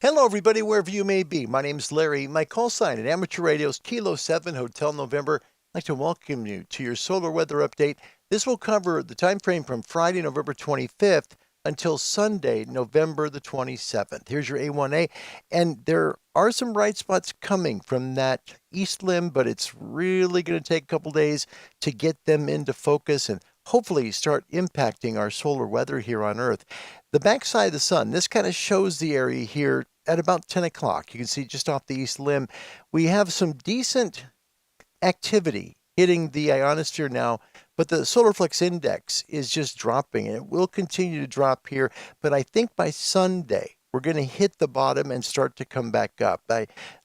Hello, everybody, wherever you may be. My name's Larry. My call sign at Amateur Radio's Kilo 7 Hotel November. I'd like to welcome you to your solar weather update. This will cover the time frame from Friday, November 25th until Sunday, November the 27th. Here's your A1A. And there are some bright spots coming from that east limb, but it's really going to take a couple days to get them into focus and hopefully start impacting our solar weather here on Earth. The backside of the sun, this kind of shows the area here at about 10 o'clock. You can see just off the east limb, we have some decent activity hitting the ionosphere now, but the solar flux index is just dropping, and it will continue to drop here. But I think by Sunday, we're going to hit the bottom and start to come back up.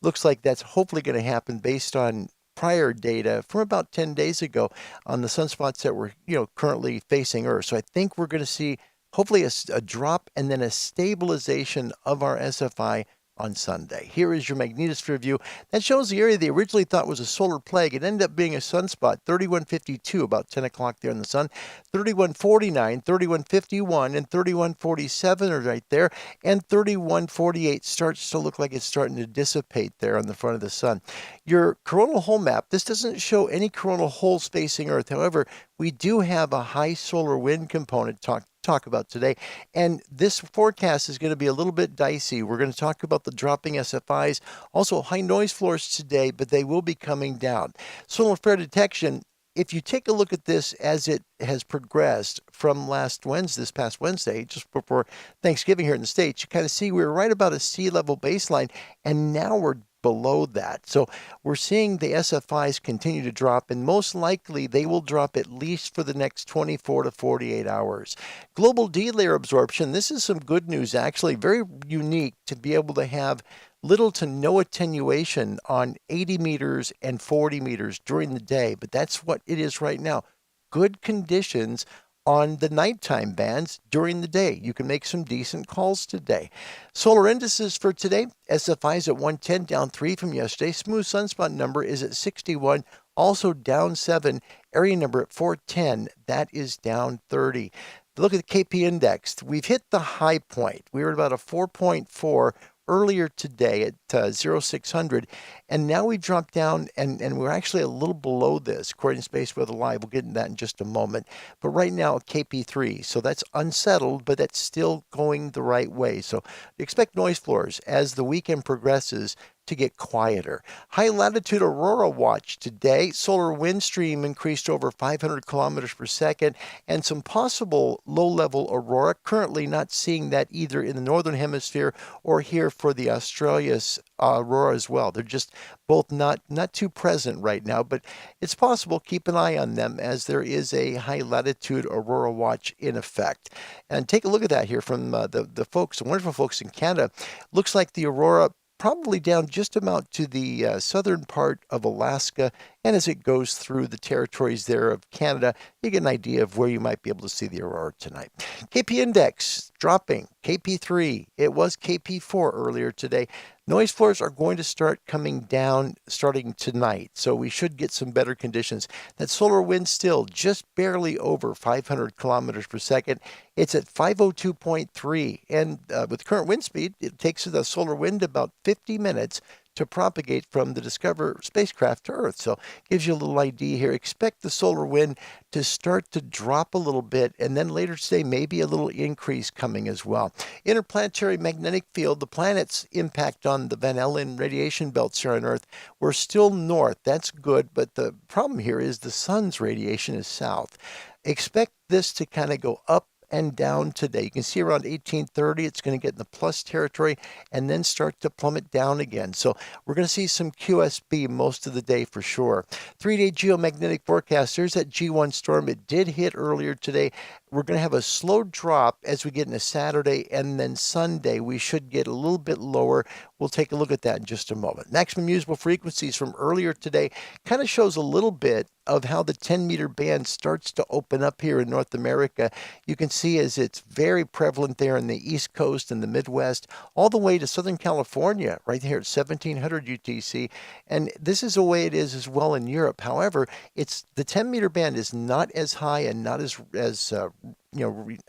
Looks like that's hopefully going to happen based on prior data from about 10 days ago on the sunspots that were currently facing Earth. So I think we're going to see hopefully a drop and then a stabilization of our SFI on Sunday. Here is your magnetosphere view. That shows the area they originally thought was a solar plague. It ended up being a sunspot, 3152, about 10 o'clock there in the sun. 3149, 3151, and 3147 are right there. And 3148 starts to look like it's starting to dissipate there on the front of the sun. Your coronal hole map, this doesn't show any coronal holes facing Earth. However, we do have a high solar wind component talk about today. And this forecast is going to be a little bit dicey. We're going to talk about the dropping SFIs, also high noise floors today, but they will be coming down. Solar flare detection, if you take a look at this as it has progressed from this past Wednesday, just before Thanksgiving here in the States, you kind of see we're right about a sea level baseline, and now we're below that. So we're seeing the SFIs continue to drop, and most likely they will drop at least for the next 24 to 48 hours. Global D-layer absorption, this is some good news actually, very unique to be able to have little to no attenuation on 80 meters and 40 meters during the day, but that's what it is right now. Good conditions on the nighttime bands during the day. You can make some decent calls today. Solar indices for today, SFI is at 110, down 3 from yesterday. Smooth sunspot number is at 61, also down 7. Area number at 410, that is down 30. Look at the KP index. We've hit the high point. We were at about a 4.4 earlier today at 0600, and now we dropped down and we're actually a little below this according to Space Weather Live. We'll get into that in just a moment, but right now KP3, so that's unsettled, but that's still going the right way. So expect noise floors as the weekend progresses to get quieter. High latitude aurora watch today. Solar wind stream increased over 500 kilometers per second, and some possible low-level aurora. Currently not seeing that either in the northern hemisphere or here for the Australia's aurora as well. They're just both not too present right now, but it's possible. Keep an eye on them as there is a high latitude aurora watch in effect. And take a look at that here from the folks, the wonderful folks in Canada. Looks like the aurora probably down just about to the southern part of Alaska, and as it goes through the territories there of Canada, you get an idea of where you might be able to see the aurora tonight. KP index dropping, KP3, it was KP4 earlier today. Noise floors are going to start coming down starting tonight, so we should get some better conditions. That solar wind still just barely over 500 kilometers per second. It's at 502.3, and with current wind speed, it takes the solar wind about 50 minutes to propagate from the Discover spacecraft to Earth. So gives you a little idea here. Expect the solar wind to start to drop a little bit, and then later today, maybe a little increase coming as well. Interplanetary magnetic field, the planet's impact on the Van Allen radiation belts here on Earth, we're still north. That's good, but the problem here is the sun's radiation is south. Expect this to kind of go up and down today. You can see around 1830, it's going to get in the plus territory and then start to plummet down again. So we're going to see some QSB most of the day for sure. 3-day geomagnetic forecast. There's that G1 storm. It did hit earlier today. We're going to have a slow drop as we get into Saturday, and then Sunday we should get a little bit lower. We'll take a look at that in just a moment. Maximum usable frequencies from earlier today kind of shows a little bit of how the 10-meter band starts to open up here in North America. You can see as it's very prevalent there in the East Coast and the Midwest, all the way to Southern California, right here at 1700 UTC. And this is the way it is as well in Europe. However, it's the 10-meter band is not as high and not as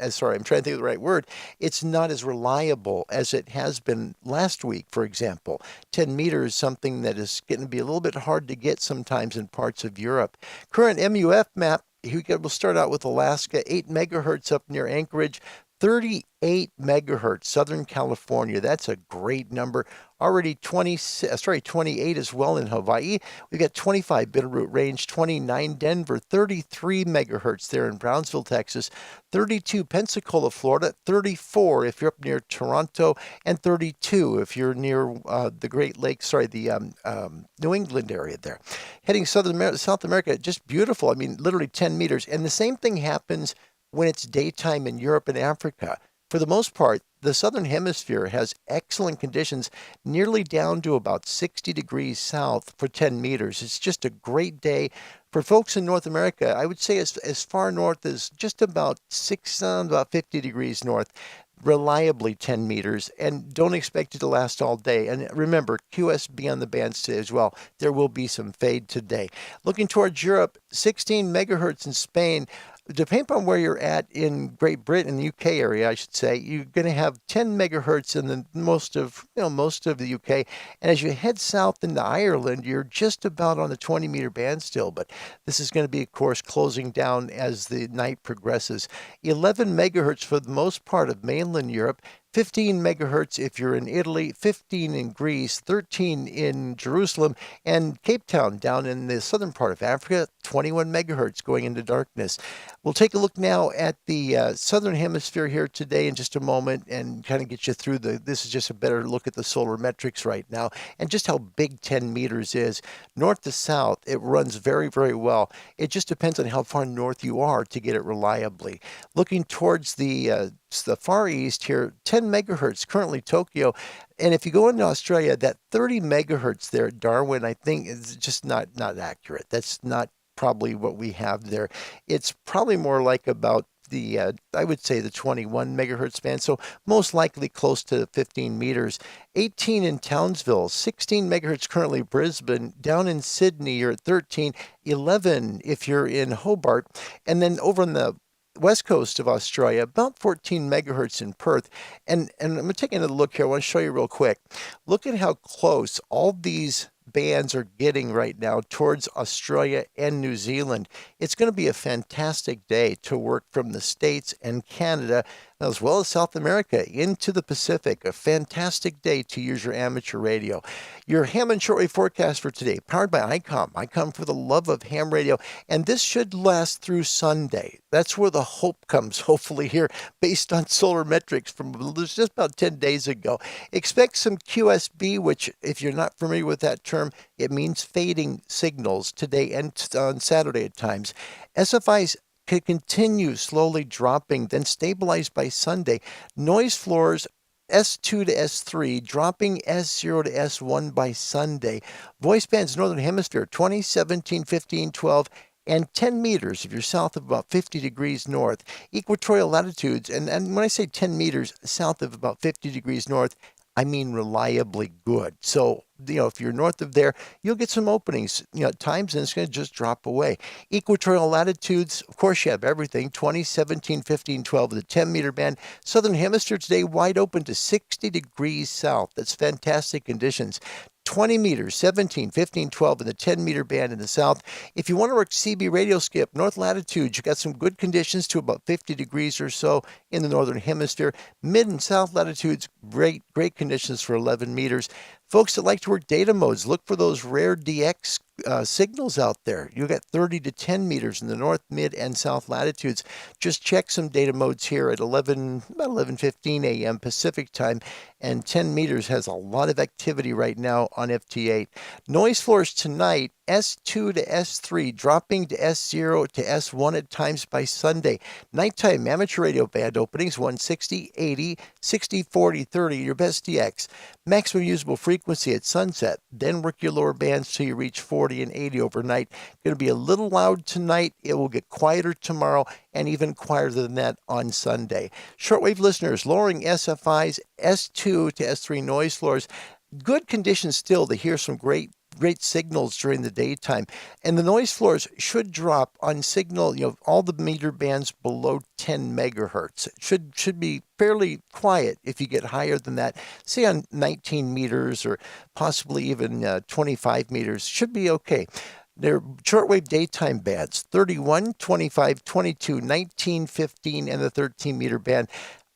sorry, I'm trying to think of the right word. It's not as reliable as it has been last week, for example. 10 meters is something that is getting to be a little bit hard to get sometimes in parts of Europe. Current MUF map, we'll start out with Alaska, 8 megahertz up near Anchorage. 38 megahertz, Southern California. That's a great number. Already 28 as well in Hawaii. We've got 25 Bitterroot Range, 29 Denver, 33 megahertz there in Brownsville, Texas, 32 Pensacola, Florida, 34 if you're up near Toronto, and 32 if you're near the Great Lakes, the New England area there. Heading South America, just beautiful. I mean, literally 10 meters. And the same thing happens when it's daytime in Europe and Africa. For the most part, the southern hemisphere has excellent conditions, nearly down to about 60 degrees south for 10 meters. It's just a great day. For folks in North America, I would say as far north as just about 50 degrees north, reliably 10 meters, and don't expect it to last all day. And remember, QSB on the bands today as well. There will be some fade today. Looking towards Europe, 16 megahertz in Spain. Depending on where you're at in Great Britain, the UK area, I should say, you're going to have 10 megahertz in most of the UK. And as you head south into Ireland, you're just about on the 20-meter band still. But this is going to be, of course, closing down as the night progresses. 11 megahertz for the most part of mainland Europe. 15 megahertz if you're in Italy, 15 in Greece, 13 in Jerusalem, and Cape Town down in the southern part of Africa, 21 megahertz going into darkness. We'll take a look now at the southern hemisphere here today in just a moment and kind of get you through this is just a better look at the solar metrics right now and just how big 10 meters is. North to south, it runs very, very well. It just depends on how far north you are to get it reliably. Looking towards the Far East here, 10 megahertz, currently Tokyo. And if you go into Australia, that 30 megahertz there at Darwin, I think is just not accurate. That's not probably what we have there. It's probably more like about I would say the 21 megahertz band, so most likely close to 15 meters. 18 in Townsville, 16 megahertz currently Brisbane, down in Sydney you're at 13, 11 if you're in Hobart, and then over on the west coast of Australia, about 14 megahertz in Perth. And I'm going to take another look here. I want to show you real quick. Look at how close all these bands are getting right now towards Australia and New Zealand. It's going to be a fantastic day to work from the States and Canada, as well as South America, into the Pacific. A fantastic day to use your amateur radio. Your ham and shortwave forecast for today, powered by ICOM. ICOM for the love of ham radio. And this should last through Sunday. That's where the hope comes, hopefully here, based on solar metrics from just about 10 days ago. Expect some QSB, which, if you're not familiar with that term, it means fading signals today and on Saturday at times. SFIs could continue slowly dropping, then stabilize by Sunday. Noise floors S2 to S3, dropping S0 to S1 by Sunday. Voice bands Northern Hemisphere, 20, 17, 15, 12, and 10 meters if you're south of about 50 degrees north. Equatorial latitudes, and when I say 10 meters south of about 50 degrees north, I mean reliably good. So, if you're north of there, you'll get some openings, at times, and it's going to just drop away. Equatorial latitudes, of course, you have everything, 20, 17, 15, 12, the 10-meter band. Southern Hemisphere today wide open to 60 degrees south. That's fantastic conditions. 20 meters, 17, 15, 12 in the 10-meter band in the south. If you want to work CB radio skip, north latitudes, you got some good conditions to about 50 degrees or so in the northern hemisphere. Mid and south latitudes, great conditions for 11 meters. Folks that like to work data modes, look for those rare DX signals out there. You got 30 to 10 meters in the north, mid, and south latitudes. Just check some data modes here at about 11:15 a.m. Pacific time, and 10 meters has a lot of activity right now on FT8. Noise floors tonight, S2 to S3, dropping to S0 to S1 at times by Sunday. Nighttime amateur radio band openings, 160, 80, 60, 40, 30, your best DX. Maximum usable frequency at sunset. Then work your lower bands till you reach 40 and 80 overnight. Going to be a little loud tonight. It will get quieter tomorrow and even quieter than that on Sunday. Shortwave listeners, lowering SFIs, S2 to S3 noise floors. Good conditions still to hear some great great signals during the daytime. And the noise floors should drop on signal, all the meter bands below 10 megahertz. It should be fairly quiet if you get higher than that, say on 19 meters or possibly even 25 meters, should be okay. Their shortwave daytime bands, 31, 25, 22, 19, 15, and the 13 meter band.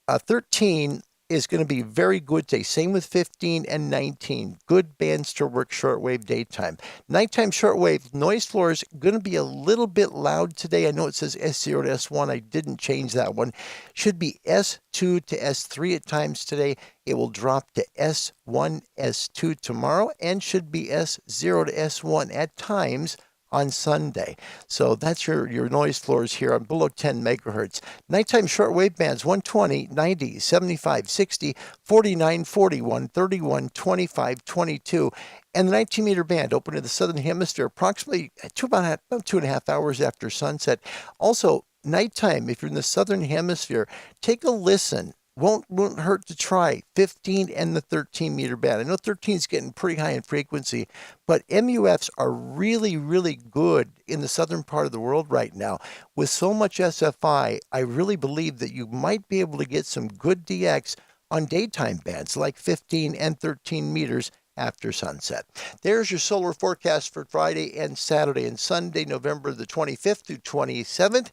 13 is going to be very good today. Same with 15 and 19. Good bands to work shortwave daytime. Nighttime shortwave noise floor is going to be a little bit loud today. I know it says S0 to S1. I didn't change that one. Should be S2 to S3 at times today. It will drop to S1, S2 tomorrow, and should be S0 to S1 at times on Sunday. So that's your noise floors here on below 10 megahertz. Nighttime shortwave bands 120, 90, 75, 60, 49, 41, 31, 25, 22. And the 19 meter band open to the southern hemisphere approximately about 2.5 hours after sunset. Also, nighttime, if you're in the southern hemisphere, take a listen. Won't hurt to try 15 and the 13 meter band. I know 13 is getting pretty high in frequency, but MUFs are really, really good in the southern part of the world right now. With so much SFI, I really believe that you might be able to get some good DX on daytime bands like 15 and 13 meters after sunset. There's your solar forecast for Friday and Saturday and Sunday, November the 25th through 27th.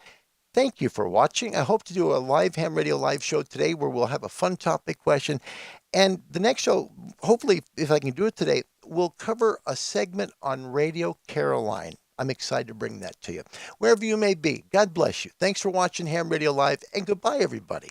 Thank you for watching. I hope to do a live ham radio live show today where we'll have a fun topic question. And the next show, hopefully, if I can do it today, we'll cover a segment on Radio Caroline. I'm excited to bring that to you. Wherever you may be, God bless you. Thanks for watching Ham Radio Live, and goodbye, everybody.